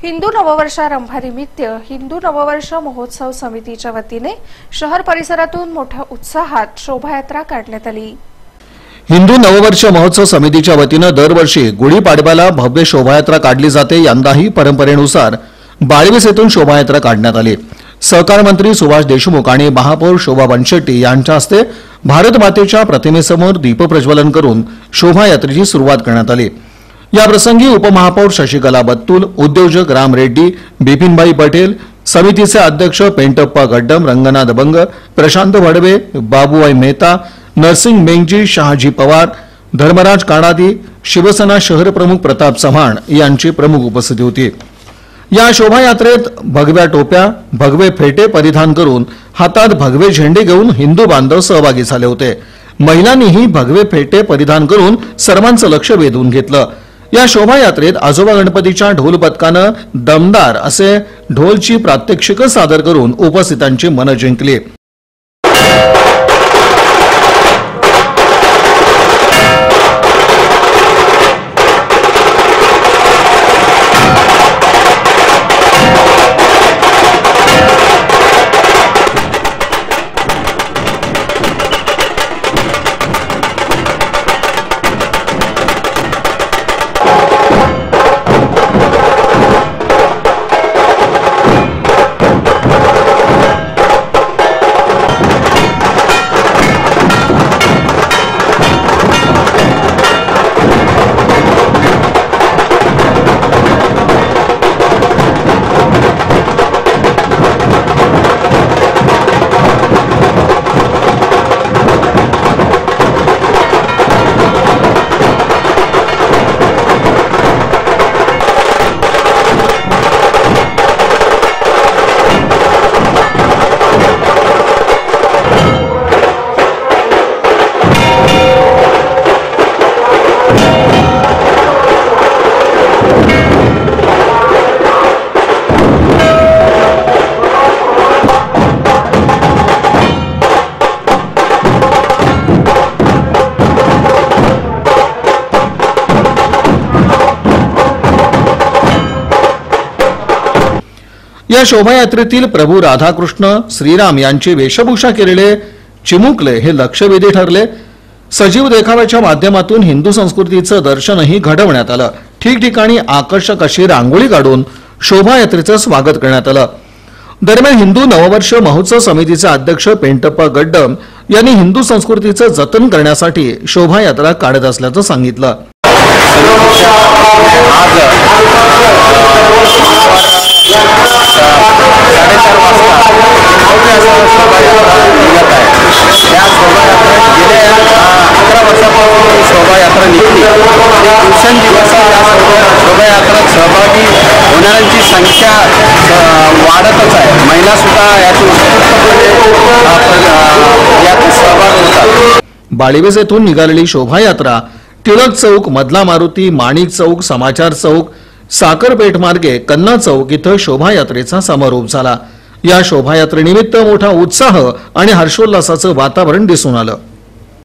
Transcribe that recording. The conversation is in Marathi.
हिंदू नववर्षारंभानिमित्त हिंदू नववर्ष महोत्सव समितीच्या वतीने शहर परिसरातून मोठ्या उत्साहात शोभायात्रा काढण्यात आली। हिंदू नववर्ष महोत्सव समितीच्या वतीने दरवर्षी गुढीपाडव्याला भव्य शोभायात्रा काढली जाते। यंदाही परंपरेनुसार बाळीवेस येथून शोभायात्रा काढण्यात आली। सहकार मंत्री सुभाष देशमुख आणि महापौर शोभा बनशेट्टी यांच्या हस्ते भारत मातेच्या प्रतिमेसमोर दीपप्रज्वलन करून शोभायात्रेची सुरुवात करण्यात आली। या प्रसंगी उपमहापौर शशिकला बत्तूल, उद्योजक राम रेड्डी, बिपिनभाई पटेल, समितीचे अध्यक्ष पेंटप्पा गड्डम, रंगनाथ बंग, प्रशांत भडवे, बाबूभाई मेहता, नरसिंग मेंगजी, शहाजी पवार, धर्मराज काणादी, शिवसेना शहर प्रमुख प्रताप चव्हाण यांची प्रमुख उपस्थिती होती। या शोभायात्रेत भगव्या टोप्या, भगवे फेटे परिधान करून हातात भगवे झेंडे घेऊन हिंदू बांधव सहभागी झाले होते। महिलांनीही भगवे फेटे परिधान करून सर्वांचं लक्ष वेधून घेतलं। या शोभायात्रेत आजोबा गणपतीच्या ढोल पथकानं दमदार असे ढोलची प्रात्यक्षिक सादर करून उपस्थितांची मन जिंकली। या शोभायात्रेतील प्रभू राधाकृष्ण श्रीराम यांची वेशभूषा केलेले चिमुकले हे लक्षवेधी ठरले। सजीव देखाव्याच्या माध्यमातून हिंदू संस्कृतीचं दर्शनही घडवण्यात आलं। ठिकठिकाणी आकर्षक अशी रांगोळी काढून शोभायात्रेचं स्वागत करण्यात आलं। दरम्यान हिंदू नववर्ष महोत्सव समितीचे अध्यक्ष पेंटप्पा गड्डम यांनी हिंदू संस्कृतीचं जतन करण्यासाठी शोभायात्रा काढत असल्याचं सांगितलं। शोभायात्रा निघली दिवसेंदिवस शोभायात्रेत सहभागी होणाऱ्यांची संख्या वाढतच आहे। महिला सुद्धा यात सहभाग होतात। बाळीवेस येथून निघालेली शोभायात्रा टिळक चौक, मधला मारुती, माणिक चौक, समाचार चौक, साखरपेठ मार्गे कन्ना चौक इथं शोभायात्रेचा समारोप झाला। या शोभायात्रेनिमित्त मोठा उत्साह आणि हर्षोल्लासाचं वातावरण दिसून आलं।